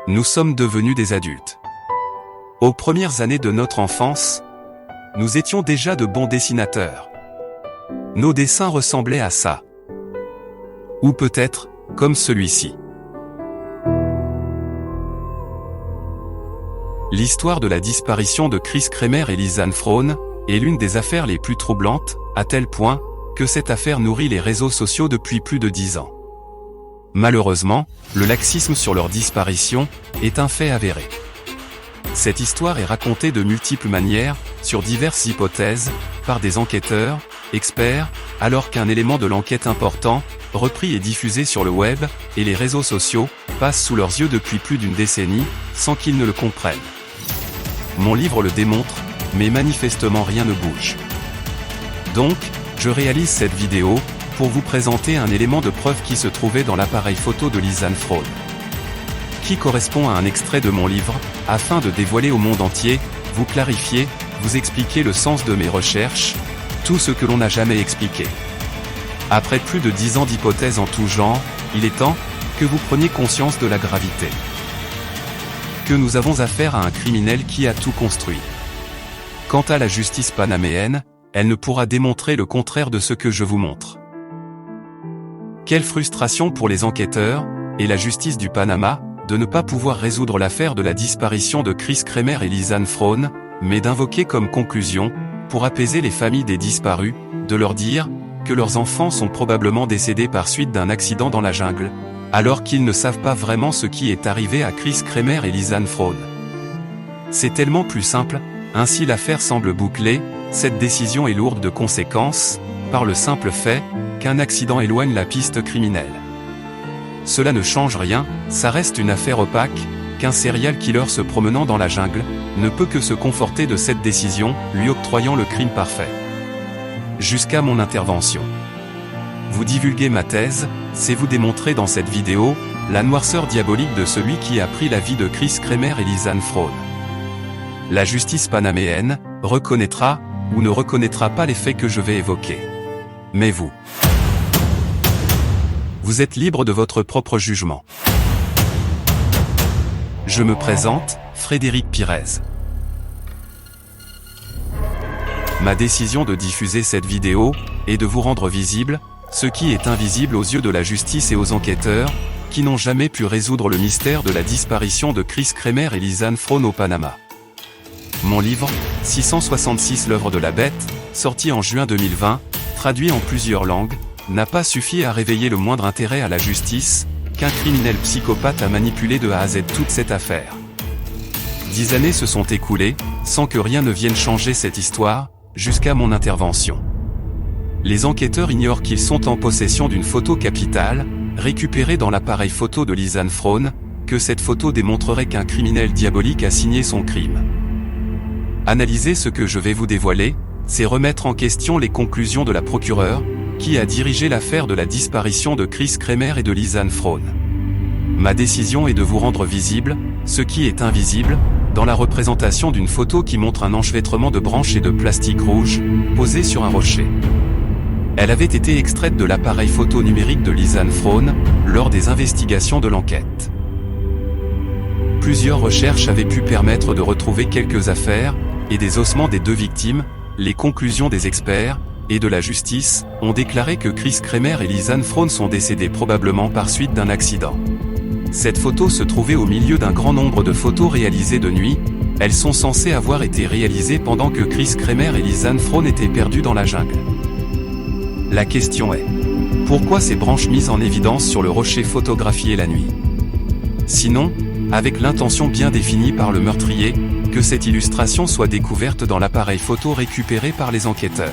Nous sommes devenus des adultes. Aux premières années de notre enfance, nous étions déjà de bons dessinateurs. Nos dessins ressemblaient à ça. Ou peut-être, comme celui-ci. L'histoire de la disparition de Chris Kremer et Lisanne Fraun est l'une des affaires les plus troublantes, à tel point que cette affaire nourrit les réseaux sociaux depuis plus de 10 ans. Malheureusement, le laxisme sur leur disparition est un fait avéré. Cette histoire est racontée de multiples manières, sur diverses hypothèses, par des enquêteurs, experts, alors qu'un élément de l'enquête important, repris et diffusé sur le web et les réseaux sociaux, passe sous leurs yeux depuis plus d'une décennie, sans qu'ils ne le comprennent. Mon livre le démontre, mais manifestement rien ne bouge. Donc, je réalise cette vidéo, pour vous présenter un élément de preuve qui se trouvait dans l'appareil photo de Lisanne Fraun, qui correspond à un extrait de mon livre, afin de dévoiler au monde entier, vous clarifier, vous expliquer le sens de mes recherches, tout ce que l'on n'a jamais expliqué. Après plus de 10 ans d'hypothèses en tout genre, il est temps que vous preniez conscience de la gravité. Que nous avons affaire à un criminel qui a tout construit. Quant à la justice panaméenne, elle ne pourra démontrer le contraire de ce que je vous montre. Quelle frustration pour les enquêteurs, et la justice du Panama, de ne pas pouvoir résoudre l'affaire de la disparition de Chris Kremer et Lisanne Fraun, mais d'invoquer comme conclusion, pour apaiser les familles des disparus, de leur dire que leurs enfants sont probablement décédés par suite d'un accident dans la jungle, alors qu'ils ne savent pas vraiment ce qui est arrivé à Chris Kremer et Lisanne Fraun. C'est tellement plus simple, ainsi l'affaire semble bouclée, cette décision est lourde de conséquences, par le simple fait qu'un accident éloigne la piste criminelle. Cela ne change rien, ça reste une affaire opaque, qu'un serial killer se promenant dans la jungle, ne peut que se conforter de cette décision, lui octroyant le crime parfait. Jusqu'à mon intervention. Vous divulguez ma thèse, c'est vous démontrer dans cette vidéo, la noirceur diabolique de celui qui a pris la vie de Chris Kremer et Lisanne Fraun. La justice panaméenne, reconnaîtra, ou ne reconnaîtra pas les faits que je vais évoquer. Mais vous êtes libre de votre propre jugement. Je me présente, Frédéric Pirez. Ma décision de diffuser cette vidéo est de vous rendre visible, ce qui est invisible aux yeux de la justice et aux enquêteurs, qui n'ont jamais pu résoudre le mystère de la disparition de Chris Kremer et Lisanne Fraun au Panama. Mon livre, 666 l'œuvre de la bête, sorti en juin 2020, traduit en plusieurs langues, n'a pas suffi à réveiller le moindre intérêt à la justice, qu'un criminel psychopathe a manipulé de A à Z toute cette affaire. 10 années se sont écoulées, sans que rien ne vienne changer cette histoire, jusqu'à mon intervention. Les enquêteurs ignorent qu'ils sont en possession d'une photo capitale, récupérée dans l'appareil photo de Lisanne Fraun, que cette photo démontrerait qu'un criminel diabolique a signé son crime. Analyser ce que je vais vous dévoiler, c'est remettre en question les conclusions de la procureure, qui a dirigé l'affaire de la disparition de Chris Kremer et de Lisanne Fraun. Ma décision est de vous rendre visible, ce qui est invisible, dans la représentation d'une photo qui montre un enchevêtrement de branches et de plastique rouge, posé sur un rocher. Elle avait été extraite de l'appareil photo numérique de Lisanne Fraun, lors des investigations de l'enquête. Plusieurs recherches avaient pu permettre de retrouver quelques affaires, et des ossements des deux victimes, les conclusions des experts, et de la justice, ont déclaré que Chris Kremer et Lisanne Fraun sont décédés probablement par suite d'un accident. Cette photo se trouvait au milieu d'un grand nombre de photos réalisées de nuit, elles sont censées avoir été réalisées pendant que Chris Kremer et Lisanne Fraun étaient perdus dans la jungle. La question est, pourquoi ces branches mises en évidence sur le rocher photographiées la nuit? Sinon, avec l'intention bien définie par le meurtrier, que cette illustration soit découverte dans l'appareil photo récupéré par les enquêteurs.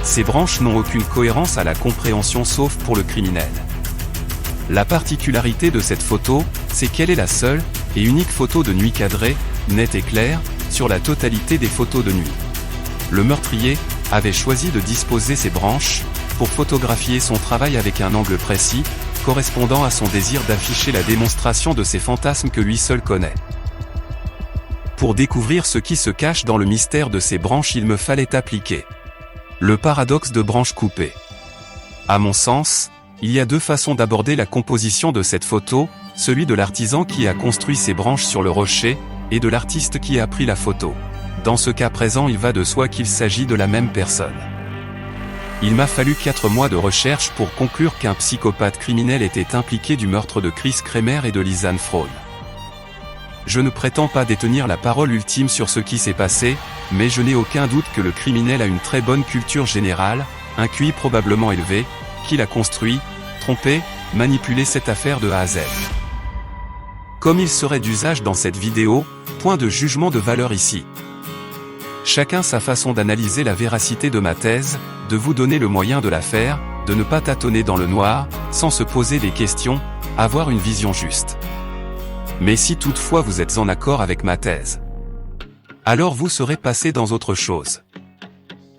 Ces branches n'ont aucune cohérence à la compréhension sauf pour le criminel. La particularité de cette photo, c'est qu'elle est la seule et unique photo de nuit cadrée, nette et claire, sur la totalité des photos de nuit. Le meurtrier avait choisi de disposer ces branches pour photographier son travail avec un angle précis, correspondant à son désir d'afficher la démonstration de ses fantasmes que lui seul connaît. Pour découvrir ce qui se cache dans le mystère de ces branches, il me fallait appliquer le paradoxe de branches coupées. À mon sens, il y a deux façons d'aborder la composition de cette photo, celui de l'artisan qui a construit ses branches sur le rocher, et de l'artiste qui a pris la photo. Dans ce cas présent, il va de soi qu'il s'agit de la même personne. Il m'a fallu 4 mois de recherche pour conclure qu'un psychopathe criminel était impliqué du meurtre de Chris Kremer et de Lisanne Fraun. Je ne prétends pas détenir la parole ultime sur ce qui s'est passé, mais je n'ai aucun doute que le criminel a une très bonne culture générale, un QI probablement élevé, qu'il a construit, trompé, manipulé cette affaire de A à Z. Comme il serait d'usage dans cette vidéo, point de jugement de valeur ici. Chacun sa façon d'analyser la véracité de ma thèse, de vous donner le moyen de la faire, de ne pas tâtonner dans le noir, sans se poser des questions, avoir une vision juste. Mais si toutefois vous êtes en accord avec ma thèse, alors vous serez passé dans autre chose.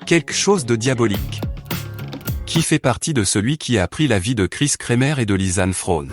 Quelque chose de diabolique. Qui fait partie de celui qui a pris la vie de Chris Kremer et de Lisanne Fraun.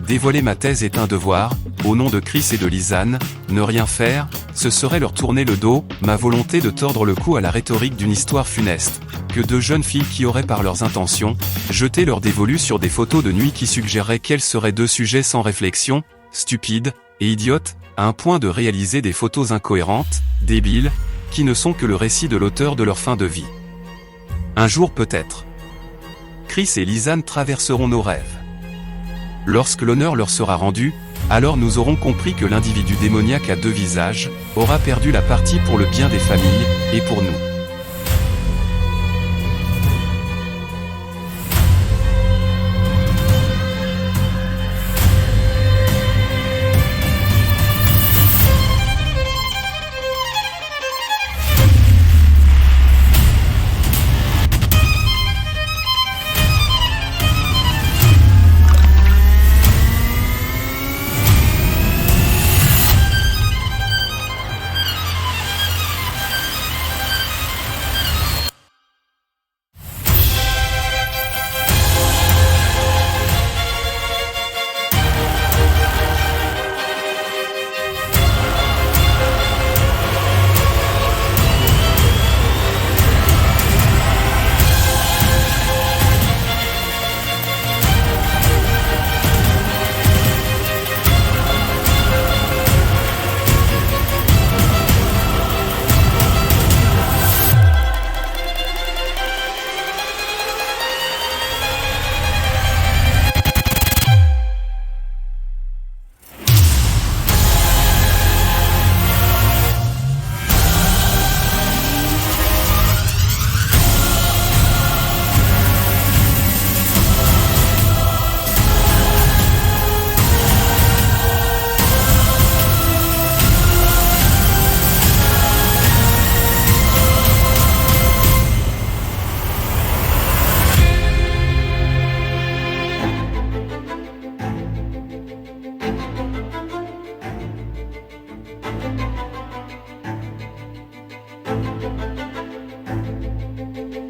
Dévoiler ma thèse est un devoir, au nom de Chris et de Lisanne, ne rien faire, ce serait leur tourner le dos, ma volonté de tordre le cou à la rhétorique d'une histoire funeste, que 2 jeunes filles qui auraient par leurs intentions, jeté leur dévolu sur des photos de nuit qui suggéreraient qu'elles seraient 2 sujets sans réflexion, stupides, et idiotes, à un point de réaliser des photos incohérentes, débiles, qui ne sont que le récit de l'auteur de leur fin de vie. Un jour peut-être, Chris et Lisanne traverseront nos rêves. Lorsque l'honneur leur sera rendu, alors nous aurons compris que l'individu démoniaque à 2 visages, aura perdu la partie pour le bien des familles, et pour nous.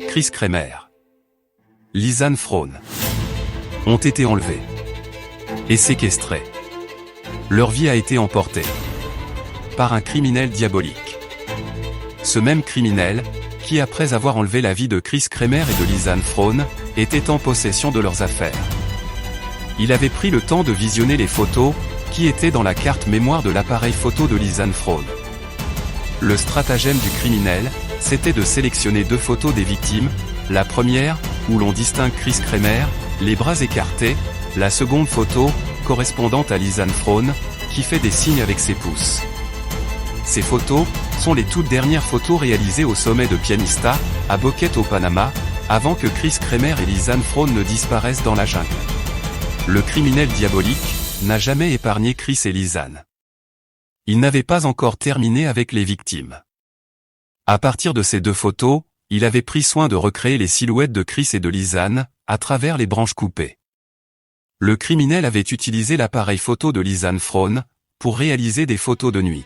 Chris Kremer, Lisanne Fraun ont été enlevés et séquestrés. Leur vie a été emportée par un criminel diabolique. Ce même criminel, qui après avoir enlevé la vie de Chris Kremer et de Lisanne Fraun, était en possession de leurs affaires. Il avait pris le temps de visionner les photos, qui étaient dans la carte mémoire de l'appareil photo de Lisanne Fraun. Le stratagème du criminel, c'était de sélectionner 2 photos des victimes, la première, où l'on distingue Chris Kremer, les bras écartés, la seconde photo, correspondant à Lisanne Fraun, qui fait des signes avec ses pouces. Ces photos sont les toutes dernières photos réalisées au sommet de Pianista, à Boquete au Panama, avant que Chris Kremer et Lisanne Fraun ne disparaissent dans la jungle. Le criminel diabolique n'a jamais épargné Chris et Lisanne. Il n'avait pas encore terminé avec les victimes. À partir de ces 2 photos, il avait pris soin de recréer les silhouettes de Chris et de Lisanne, à travers les branches coupées. Le criminel avait utilisé l'appareil photo de Lisanne Fraun, pour réaliser des photos de nuit.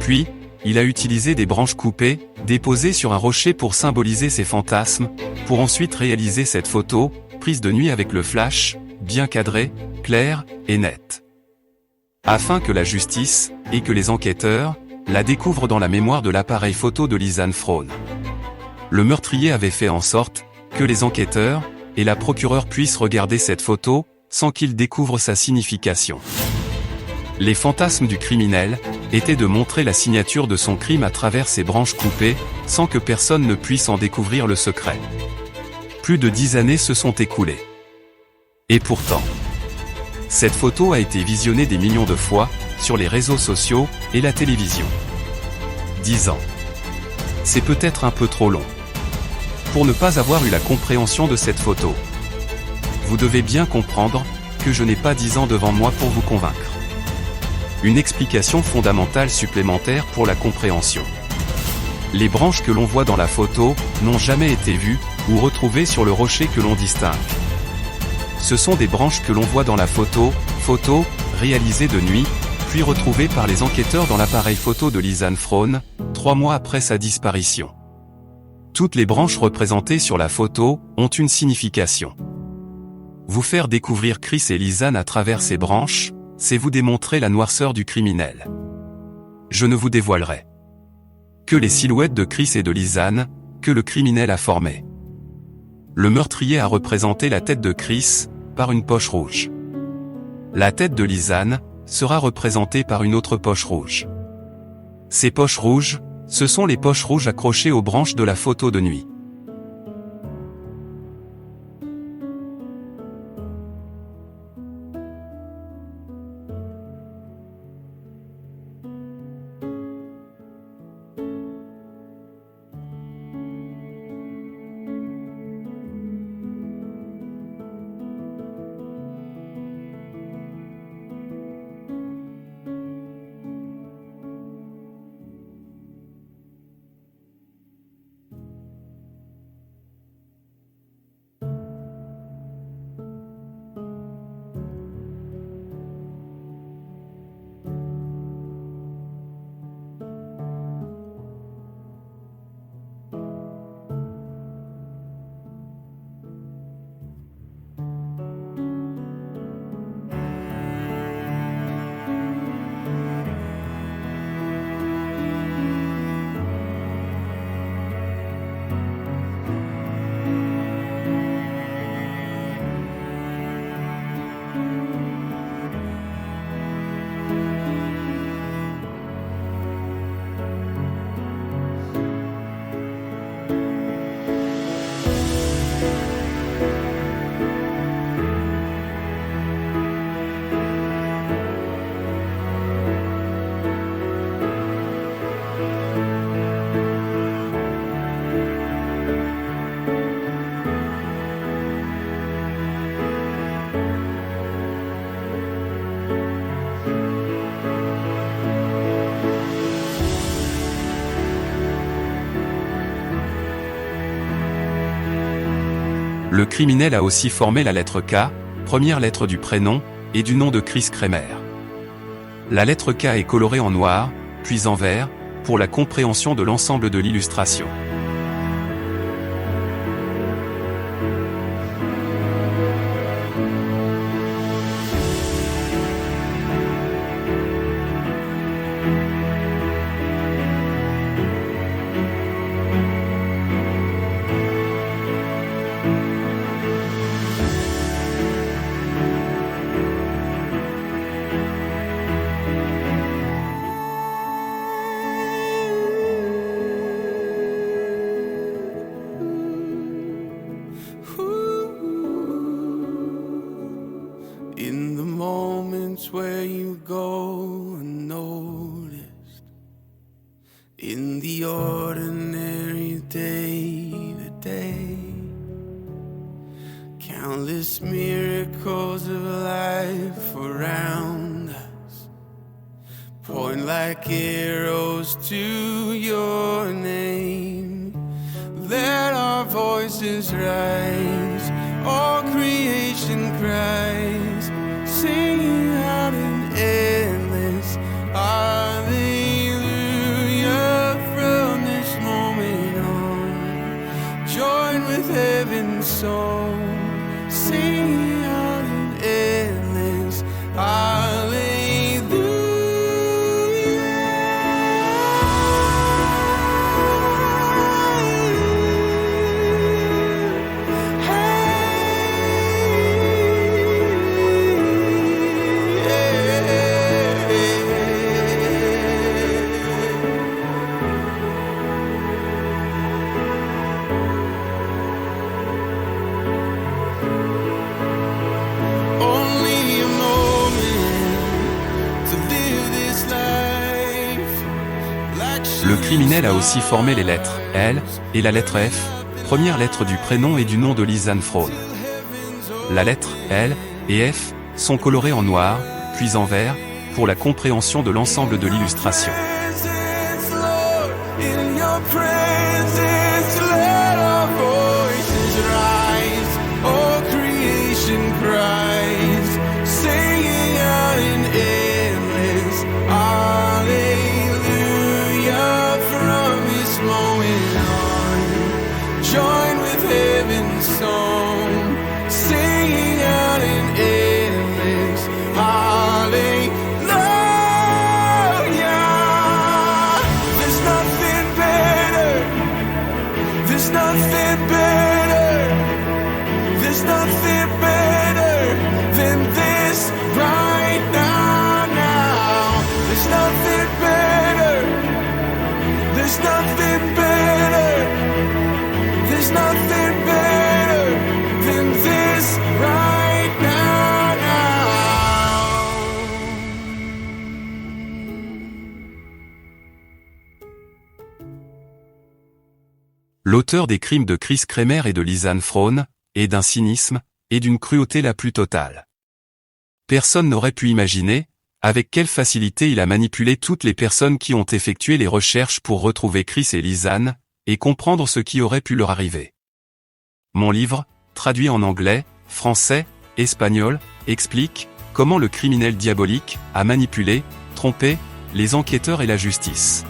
Puis, il a utilisé des branches coupées, déposées sur un rocher pour symboliser ses fantasmes, pour ensuite réaliser cette photo, prise de nuit avec le flash, bien cadrée, claire et nette. Afin que la justice, et que les enquêteurs, la découvrent dans la mémoire de l'appareil photo de Lisanne Fraun. Le meurtrier avait fait en sorte, que les enquêteurs, et la procureure puissent regarder cette photo, sans qu'il découvre sa signification. Les fantasmes du criminel étaient de montrer la signature de son crime à travers ses branches coupées, sans que personne ne puisse en découvrir le secret. Plus de 10 années se sont écoulées. Et pourtant, cette photo a été visionnée des millions de fois, sur les réseaux sociaux et la télévision. 10 ans. C'est peut-être un peu trop long. Pour ne pas avoir eu la compréhension de cette photo. Vous devez bien comprendre que je n'ai pas 10 ans devant moi pour vous convaincre. Une explication fondamentale supplémentaire pour la compréhension. Les branches que l'on voit dans la photo n'ont jamais été vues ou retrouvées sur le rocher que l'on distingue. Ce sont des branches que l'on voit dans la photo réalisée de nuit, puis retrouvée par les enquêteurs dans l'appareil photo de Lisanne Fraune, 3 mois après sa disparition. Toutes les branches représentées sur la photo ont une signification. Vous faire découvrir Chris et Lisanne à travers ces branches, c'est vous démontrer la noirceur du criminel. Je ne vous dévoilerai que les silhouettes de Chris et de Lisanne, que le criminel a formées. Le meurtrier a représenté la tête de Chris, par une poche rouge. La tête de Lisanne sera représentée par une autre poche rouge. Ces poches rouges, ce sont les poches rouges accrochées aux branches de la photo de nuit. Le criminel a aussi formé la lettre K, première lettre du prénom, et du nom de Chris Kremer. La lettre K est colorée en noir, puis en vert, pour la compréhension de l'ensemble de l'illustration. In the moments where you go unnoticed, in the ordinary day-to-day, countless miracles of life around us point like arrows to your name. Let our voices rise, all creation cries, singing out in endless hallelujah. From this moment on, join with heaven's song, singing out in endless hallelujah. criminel a aussi formé les lettres L et la lettre F, première lettre du prénom et du nom de Lisanne Fraune. La lettre L et F sont colorées en noir, puis en vert, pour la compréhension de l'ensemble de l'illustration. L'auteur des crimes de Chris Kremer et de Lisanne Fraune est d'un cynisme et d'une cruauté la plus totale. Personne n'aurait pu imaginer avec quelle facilité il a manipulé toutes les personnes qui ont effectué les recherches pour retrouver Chris et Lisanne et comprendre ce qui aurait pu leur arriver. Mon livre, traduit en anglais, français, espagnol, explique comment le criminel diabolique a manipulé, trompé, les enquêteurs et la justice.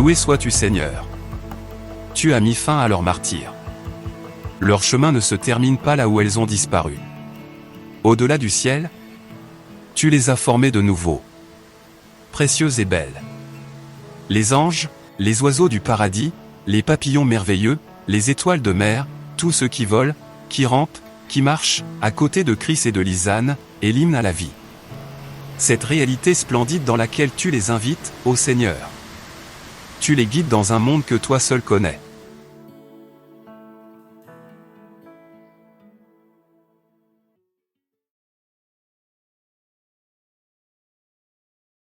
Loué sois-tu Seigneur. Tu as mis fin à leur martyre. Leur chemin ne se termine pas là où elles ont disparu. Au-delà du ciel, tu les as formées de nouveau. Précieuses et belles. Les anges, les oiseaux du paradis, les papillons merveilleux, les étoiles de mer, tous ceux qui volent, qui rampent, qui marchent, à côté de Chris et de Lisanne, est l'hymne à la vie. Cette réalité splendide dans laquelle tu les invites, ô Seigneur. Tu les guides dans un monde que toi seul connais.